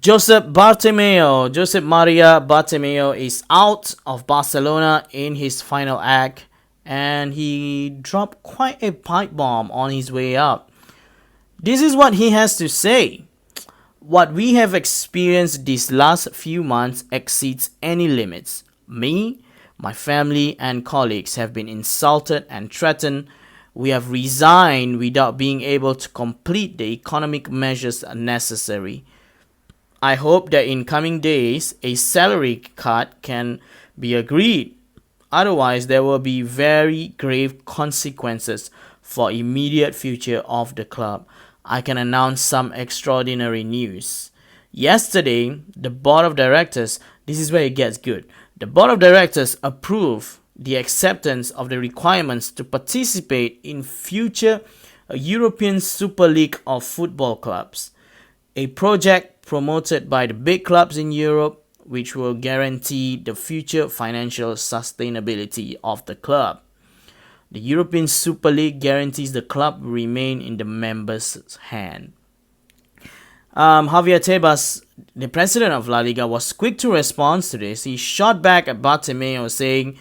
Josep Maria Bartomeu is out of Barcelona in his final act, and he dropped quite a pipe bomb on his way out. This is what he has to say. What we have experienced these last few months exceeds any limits. Me, my family, and colleagues have been insulted and threatened. We have resigned without being able to complete the economic measures necessary. I hope that in coming days a salary cut can be agreed. Otherwise, there will be very grave consequences for immediate future of the club. I can announce some extraordinary news. Yesterday, the board of directors, this is where it gets good. The board of directors approved the acceptance of the requirements to participate in future European Super League of football clubs, a project promoted by the big clubs in Europe which will guarantee the future financial sustainability of the club. The European Super League guarantees the club will remain in the members' hand. Javier Tebas, the president of La Liga, was quick to respond to this. He shot back at Bartomeu saying,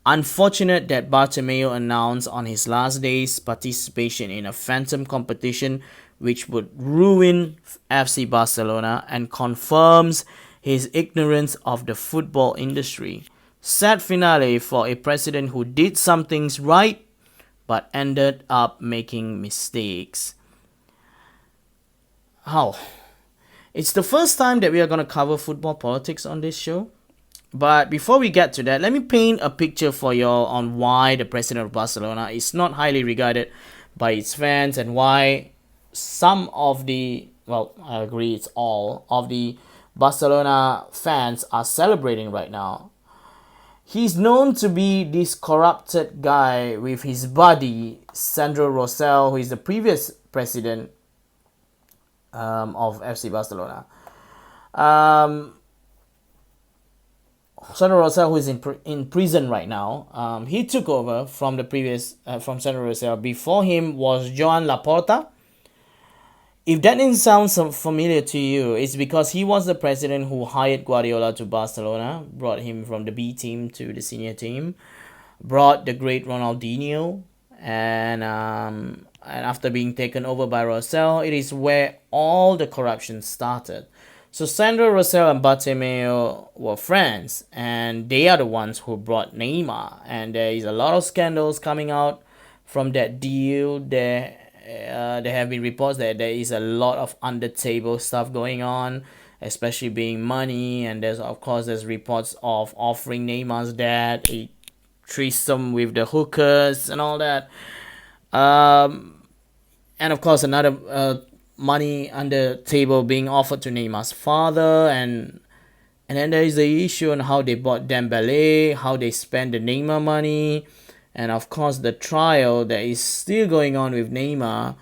"Unfortunate that Bartomeu announced on his last day's participation in a phantom competition which would ruin FC Barcelona and confirms his ignorance of the football industry. Sad finale for a president who did some things right but ended up making mistakes." How? It's the first time that we are going to cover football politics on this show. But before we get to that, let me paint a picture for y'all on why the president of Barcelona is not highly regarded by its fans and why some of the, well, I agree it's all of the Barcelona fans are celebrating right now. He's known to be this corrupted guy with his buddy, Sandro Rosell, who is the previous president of FC Barcelona. Sandro Rosell, who is in prison right now, he took over from the previous from Sandro Rosell. Before him was Joan Laporta. If that didn't sound so familiar to you, it's because he was the president who hired Guardiola to Barcelona, brought him from the B team to the senior team, brought the great Ronaldinho, and after being taken over by Rosell, it is where all the corruption started. So Sandro Rosell and Bartomeu were friends, and they are the ones who brought Neymar. And there is a lot of scandals coming out from that deal. There have been reports that there is a lot of under-table stuff going on, especially being money. And there's reports of offering Neymar's dad a threesome with the hookers and all that. And of course, another money under table being offered to Neymar's father, and then there is the issue on how they bought Dembele, how they spent the Neymar money, and of course the trial that is still going on with Neymar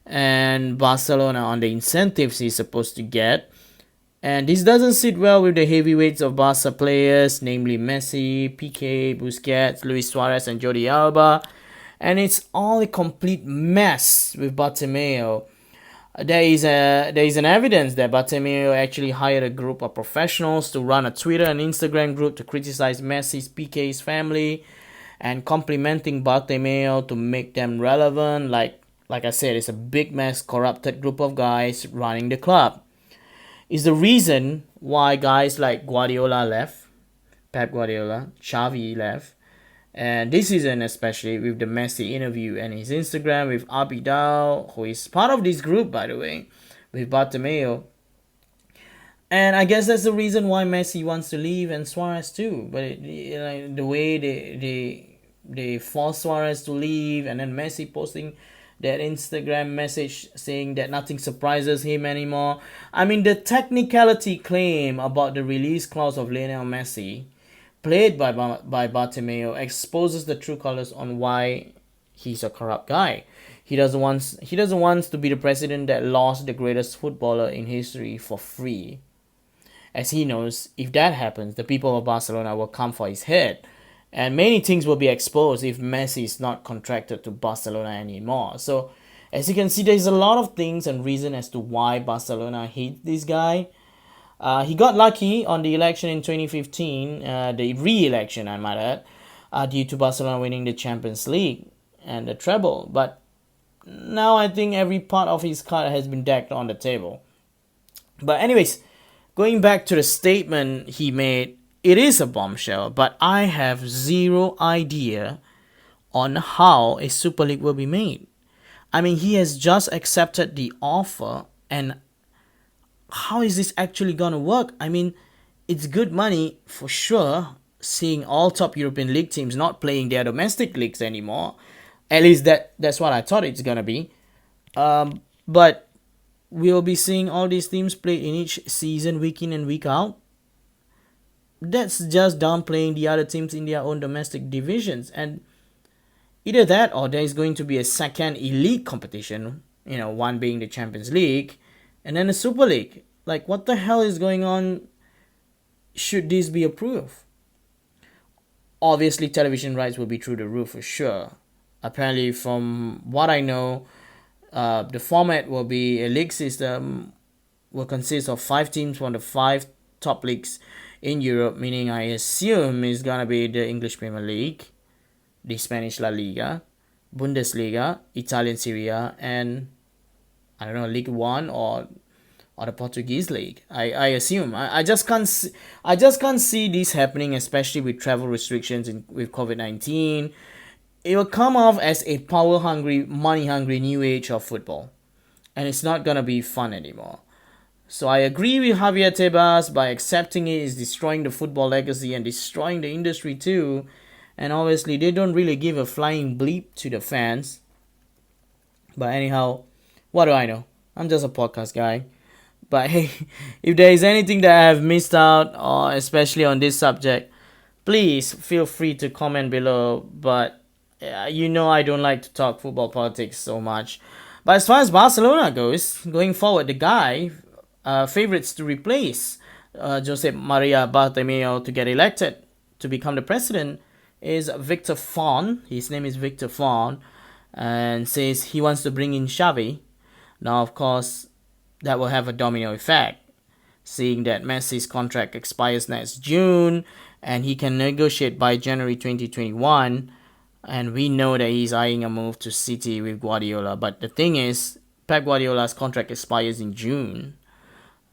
and Barcelona on the incentives he's supposed to get. And this doesn't sit well with the heavyweights of Barca players, namely Messi, Piqué, Busquets, Luis Suarez, and Jordi Alba. And it's all a complete mess with Bartomeu. There is an evidence that Bartomeu actually hired a group of professionals to run a Twitter and Instagram group to criticize Messi's, Piqué's family, and complimenting Bartomeu to make them relevant. Like I said, it's a big mess, corrupted group of guys running the club. It's the reason why guys like Guardiola left, Pep Guardiola, Xavi left, and this season especially with the Messi interview and his Instagram with Abidal, who is part of this group by the way, with Bartomeu. And I guess that's the reason why Messi wants to leave and Suarez too. But the way they force Suarez to leave, and then Messi posting that Instagram message saying that nothing surprises him anymore. I mean, the technicality claim about the release clause of Lionel Messi, played by Bartomeu, exposes the true colors on why he's a corrupt guy. He doesn't want to be the president that lost the greatest footballer in history for free. As he knows, if that happens, the people of Barcelona will come for his head. And many things will be exposed if Messi is not contracted to Barcelona anymore. So, as you can see, there's a lot of things and reason as to why Barcelona hates this guy. He got lucky on the election in 2015, the re-election, I might add, due to Barcelona winning the Champions League and the treble. But now I think every part of his card has been decked on the table. But anyways, going back to the statement he made, it is a bombshell, but I have zero idea on how a Super League will be made. I mean, he has just accepted the offer, and how is this actually gonna work? I mean, it's good money for sure, seeing all top European league teams not playing their domestic leagues anymore. At least that's what I thought it's gonna be. But we'll be seeing all these teams play in each season, week in and week out. That's just downplaying the other teams in their own domestic divisions. And either that or there is going to be a second elite competition, one being the Champions League, and then the Super League. Like, what the hell is going on should this be approved? Obviously, television rights will be through the roof for sure. Apparently, from what I know, the format will be a league system, will consist of 5 teams from the 5 top leagues in Europe, meaning I assume it's gonna be the English Premier League, the Spanish La Liga, Bundesliga, Italian Serie A, and I don't know, League One or the Portuguese league. I assume. I just can't see this happening, especially with travel restrictions with COVID-19. It will come off as a power hungry, money hungry new age of football, and it's not gonna be fun anymore. So I agree with Javier Tebas. By accepting it is destroying the football legacy and destroying the industry too. And obviously they don't really give a flying bleep to the fans. But anyhow, what do I know? I'm just a podcast guy. But hey, if there is anything that I have missed out, or especially on this subject, please feel free to comment below. But I don't like to talk football politics so much. But as far as Barcelona goes, going forward, the guy favorites to replace Jose Maria Bartomeu to get elected to become the president is Victor Fon. His name is Victor Fon, and says he wants to bring in Xavi. Now, of course, that will have a domino effect, seeing that Messi's contract expires next June and he can negotiate by January 2021. And we know that he's eyeing a move to City with Guardiola. But the thing is, Pep Guardiola's contract expires in June.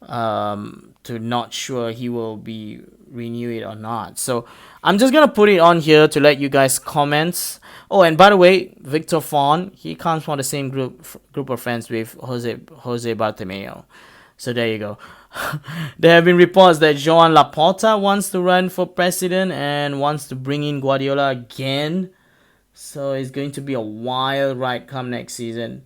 To not sure he will be renew it or not. So I'm just gonna put it on here to let you guys comment. Oh, and by the way, Victor Fon, he comes from the same group of friends with Jose Bartemeu. So there you go. There have been reports that Joan Laporta wants to run for president and wants to bring in Guardiola again. So it's going to be a wild ride come next season.